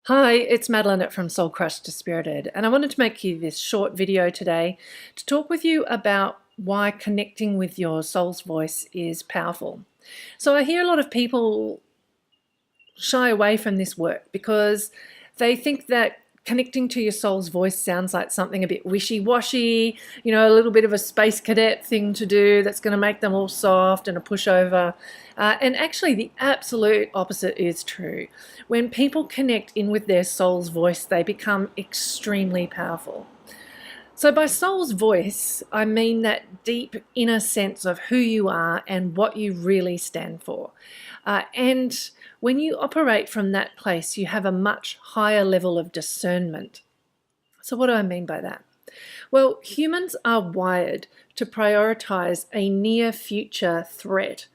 Hi, it's Madeline from Soul Crushed to Spirited, and I wanted to make you this short video today to talk with you about why connecting with your soul's voice is powerful. So I hear a lot of people shy away from this work because they think that connecting to your soul's voice sounds like something a bit wishy-washy, a little bit of a space cadet thing to do that's going to make them all soft and a pushover. And actually the absolute opposite is true. When people connect in with their soul's voice, they become extremely powerful. So by soul's voice, I mean that deep inner sense of who you are and what you really stand for. And when you operate from that place, you have a much higher level of discernment. So what do I mean by that? Well, humans are wired to prioritize a near future threat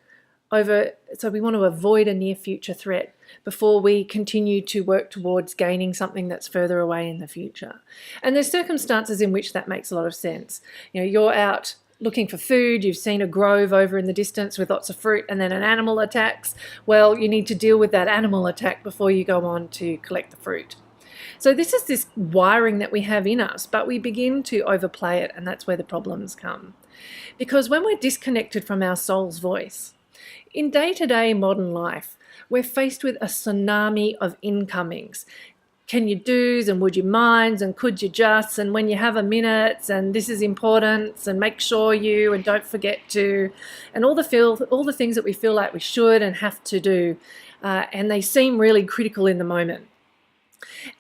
so we want to avoid a near future threat before we continue to work towards gaining something that's further away in the future. And there's circumstances in which that makes a lot of sense. You're out looking for food, you've seen a grove over in the distance with lots of fruit, and then an animal attacks. Well, you need to deal with that animal attack before you go on to collect the fruit. So this is this wiring that we have in us, but we begin to overplay it, and that's where the problems come. Because when we're disconnected from our soul's voice, in day-to-day modern life, we're faced with a tsunami of incomings. Can you do's and would you minds and could you just and when you have a minute and this is important and make sure you and don't forget to, and all the things that we feel like we should and have to do, and they seem really critical in the moment.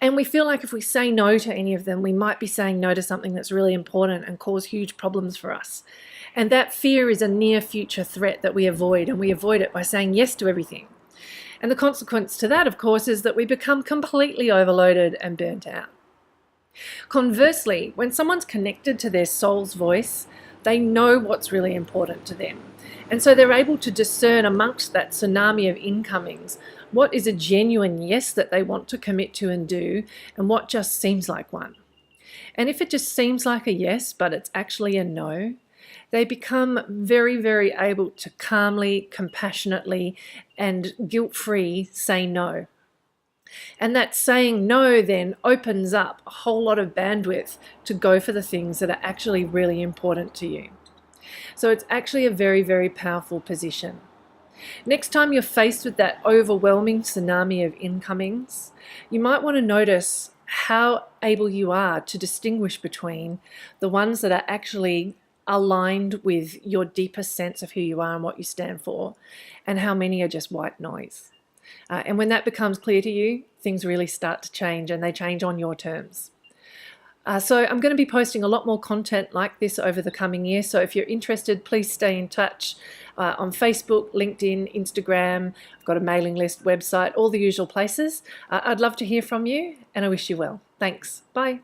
And we feel like if we say no to any of them, we might be saying no to something that's really important and cause huge problems for us. And that fear is a near future threat that we avoid, and we avoid it by saying yes to everything. And the consequence to that, of course, is that we become completely overloaded and burnt out. Conversely, when someone's connected to their soul's voice, they know what's really important to them. And so they're able to discern amongst that tsunami of incomings what is a genuine yes that they want to commit to and do, and what just seems like one. And if it just seems like a yes, but it's actually a no, they become very, very able to calmly, compassionately, and guilt-free say no. And that saying no then opens up a whole lot of bandwidth to go for the things that are actually really important to you. So it's actually a very, very powerful position. Next time you're faced with that overwhelming tsunami of incomings, you might want to notice how able you are to distinguish between the ones that are actually aligned with your deepest sense of who you are and what you stand for, and how many are just white noise. And when that becomes clear to you, things really start to change, and they change on your terms. So I'm going to be posting a lot more content like this over the coming year. So if you're interested, please stay in touch on Facebook, LinkedIn, Instagram. I've got a mailing list, website, all the usual places. I'd love to hear from you, and I wish you well. Thanks. Bye.